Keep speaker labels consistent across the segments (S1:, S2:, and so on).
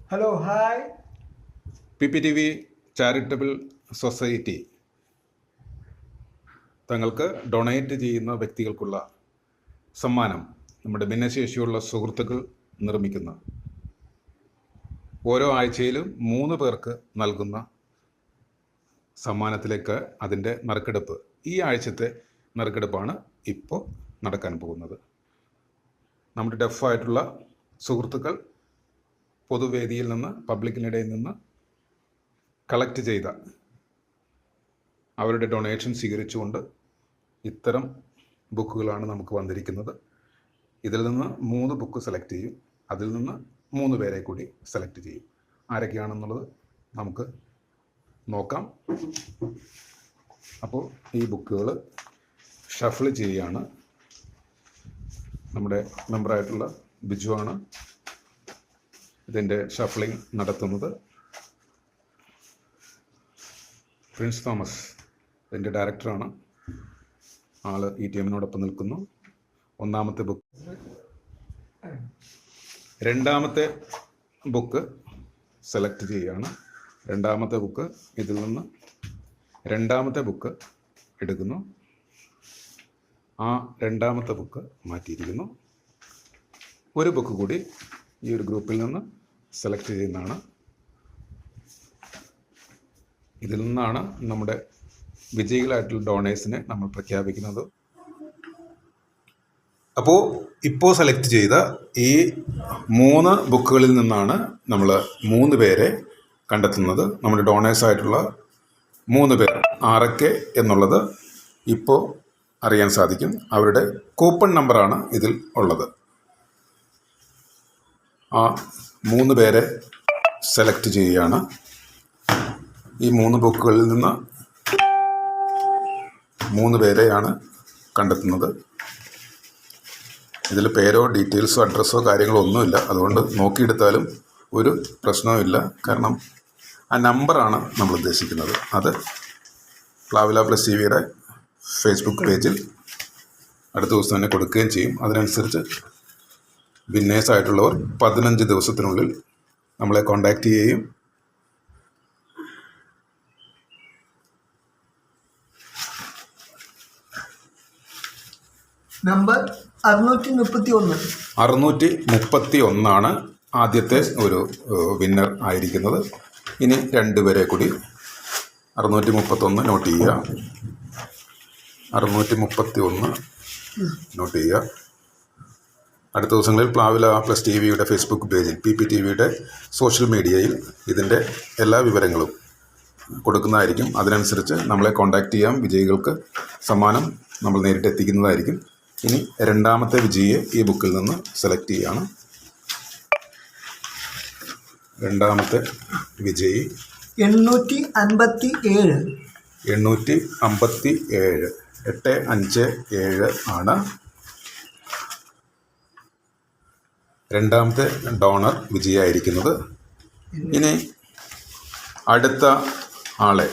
S1: Hello hi.
S2: PPTV charitable society തങ്ങൾക്ക് donate ചെയ്യുന്ന വ്യക്തികൾക്കുള്ള സമ്മാനം നമ്മുടെ ഭിന്നശേഷിയുള്ള സുഹൃത്തുക്കൾ നിർമ്മിക്കുന്ന ഓരോ ആഴ്ചയിലും 3 പേർക്ക് നൽകുന്ന സമ്മാനത്തിലേക്ക് അതിൻ്റെ നറുക്കെടുപ്പ് ഈ ആഴ്ചത്തെ നറുക്കെടുപ്പാണ് ഇപ്പോൾ നടക്കാൻ പോകുന്നത്. നമ്മുടെ ഡെഫായിട്ടുള്ള സുഹൃത്തുക്കൾ പൊതുവേദിയിൽ നിന്ന് പബ്ലിക്കിനിടയിൽ നിന്ന് കളക്ട് ചെയ്ത അവരുടെ ഡൊണേഷൻ സ്വീകരിച്ചുകൊണ്ട് ഇത്തരം ബുക്കുകളാണ് നമുക്ക് വന്നിരിക്കുന്നത്. ഇതിൽ നിന്ന് 3 ബുക്ക് സെലക്ട് ചെയ്യും. അതിൽ നിന്ന് 3 പേരെ കൂടി സെലക്ട് ചെയ്യും. ആരൊക്കെയാണെന്നുള്ളത് നമുക്ക് നോക്കാം. അപ്പോൾ ഈ ബുക്കുകൾ ഷഫിൾ ചെയ്യുകയാണ്. നമ്മുടെ മെമ്പറായിട്ടുള്ള ബിജുവാണ് ഇതിൻ്റെ ഷഫ്ലിംഗ് നടത്തുന്നത്. പ്രിൻസ് തോമസ് ഇതിൻ്റെ ഡയറക്ടറാണ്. ആള് ഈ ടീമിനോടൊപ്പം നിൽക്കുന്നു. 1-ാമത്തെ ബുക്ക്, 2-ാമത്തെ ബുക്ക് സെലക്ട് ചെയ്യുകയാണ്. 2-ാമത്തെ ബുക്ക് ഇതിൽ നിന്ന് 2-ാമത്തെ ബുക്ക് എടുക്കുന്നു. ആ 2-ാമത്തെ ബുക്ക് മാറ്റിയിരിക്കുന്നു. ഒരു ബുക്ക് കൂടി ഈ ഒരു ഗ്രൂപ്പിൽ നിന്ന് സെലക്ട് ചെയ്യുന്നതാണ്. ഇതിൽ നിന്നാണ് നമ്മുടെ വിജയികളായിട്ടുള്ള ഡോണേഴ്സിനെ നമ്മൾ പ്രഖ്യാപിക്കുന്നത്. അപ്പോൾ ഇപ്പോൾ സെലക്ട് ചെയ്ത ഈ 3 ബുക്കുകളിൽ നിന്നാണ് നമ്മൾ 3 പേരെ കണ്ടെത്തുന്നത്. നമ്മുടെ ഡോണേഴ്സായിട്ടുള്ള 3 പേർ ആരൊക്കെ എന്നുള്ളത് ഇപ്പോൾ അറിയാൻ സാധിക്കും. അവരുടെ കൂപ്പൺ നമ്പറാണ് ഇതിൽ ഉള്ളത്. ആ 3 പേരെ സെലക്ട് ചെയ്യുകയാണ്. ഈ 3 ബുക്കുകളിൽ നിന്ന് 3 പേരെയാണ് കണ്ടെത്തുന്നത്. ഇതിൽ പേരോ ഡീറ്റെയിൽസോ അഡ്രസ്സോ കാര്യങ്ങളോ ഒന്നുമില്ല. അതുകൊണ്ട് നോക്കിയെടുത്താലും ഒരു പ്രശ്നവുമില്ല. കാരണം ആ നമ്പറാണ് നമ്മൾ ഉദ്ദേശിക്കുന്നത്. അത് പ്ലാവില പ്ലസ് ടിവിയുടെ ഫേസ്ബുക്ക് പേജിൽ അടുത്ത ദിവസം തന്നെ കൊടുക്കുകയും ചെയ്യും. അതിനനുസരിച്ച് വിന്നേഴ്സായിട്ടുള്ളവർ 15 ദിവസത്തിനുള്ളിൽ നമ്മളെ കോൺടാക്റ്റ് ചെയ്യുകയും
S1: നമ്പർ
S2: 631 ആദ്യത്തെ ഒരു വിന്നർ ആയിരിക്കുന്നത്. ഇനി 2 പേരെ കൂടി 631 നോട്ട് ചെയ്യുക. 631 നോട്ട് ചെയ്യുക. അടുത്ത ദിവസങ്ങളിൽ പ്ലാവില പ്ലസ് ടിവിയുടെ ഫേസ്ബുക്ക് പേജിൽ PPTVയുടെ സോഷ്യൽ മീഡിയയിൽ ഇതിൻ്റെ എല്ലാ വിവരങ്ങളും കൊടുക്കുന്നതായിരിക്കും. അതിനനുസരിച്ച് നമ്മളെ കോൺടാക്റ്റ് ചെയ്യാം. വിജയികൾക്ക് സമ്മാനം നമ്മൾ നേരിട്ട് എത്തിക്കുന്നതായിരിക്കും. ഇനി 2-ാമത്തെ വിജയിയെ ഈ ബുക്കിൽ നിന്ന് സെലക്ട് ചെയ്യുകയാണ്. 2-ാമത്തെ വിജയി
S1: 857
S2: 857 ആണ്. 2-ാമത്തെ ഡോണർ വിജയായിരിക്കുന്നത്. ഇനി അടുത്ത ആളെ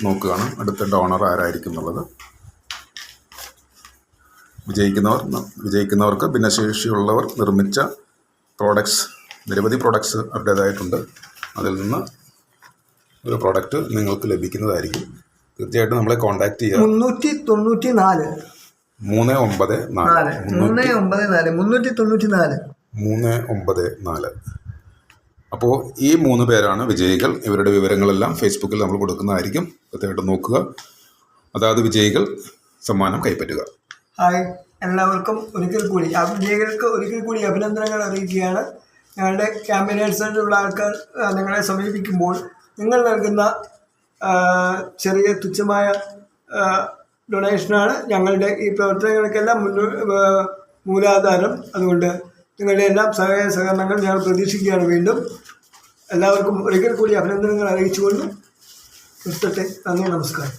S2: നോക്കുകയാണ്. അടുത്ത ഡോണർ ആരായിരിക്കും എന്നുള്ളത്. വിജയിക്കുന്നവർക്ക് ഭിന്നശേഷിയുള്ളവർ നിർമ്മിച്ച നിരവധി പ്രോഡക്ട്സ് അവരുടേതായിട്ടുണ്ട്. അതിൽ നിന്ന് ഒരു പ്രോഡക്റ്റ് നിങ്ങൾക്ക് ലഭിക്കുന്നതായിരിക്കും. തീർച്ചയായിട്ടും നമ്മളെ കോൺടാക്റ്റ് ചെയ്യുക. 394. അപ്പോൾ ഈ 3 പേരാണ് വിജയികൾ. ഇവരുടെ വിവരങ്ങളെല്ലാം ഫേസ്ബുക്കിൽ നമ്മൾ കൊടുക്കുന്നതായിരിക്കും. കൃത്യമായിട്ട് നോക്കുക. അതായത് വിജയികൾ സമ്മാനം കൈപ്പറ്റുക.
S1: ഹായ്, എല്ലാവർക്കും വിജയികൾക്ക് ഒരിക്കൽ കൂടി അഭിനന്ദനങ്ങൾ അറിയിക്കുകയാണ്. ഞങ്ങളുടെ ക്യാമ്പയിനേഴ്സായിട്ടുള്ള ആൾക്കാർ നിങ്ങളെ സമീപിക്കുമ്പോൾ നിങ്ങൾ നൽകുന്ന ചെറിയ തുച്ഛമായ ഡൊണേഷനാണ് ഞങ്ങളുടെ ഈ പ്രവർത്തനങ്ങൾക്കെല്ലാം മൂലാധാരം. അതുകൊണ്ട് നിങ്ങളുടെ എല്ലാം സഹകരണങ്ങൾ ഞങ്ങൾ പ്രതീക്ഷിക്കുകയാണ്. വീണ്ടും എല്ലാവർക്കും ഒരിക്കൽ കൂടി അഭിനന്ദനങ്ങൾ അറിയിച്ചുകൊണ്ട് നിർത്തട്ടെ. നന്ദി, നമസ്കാരം.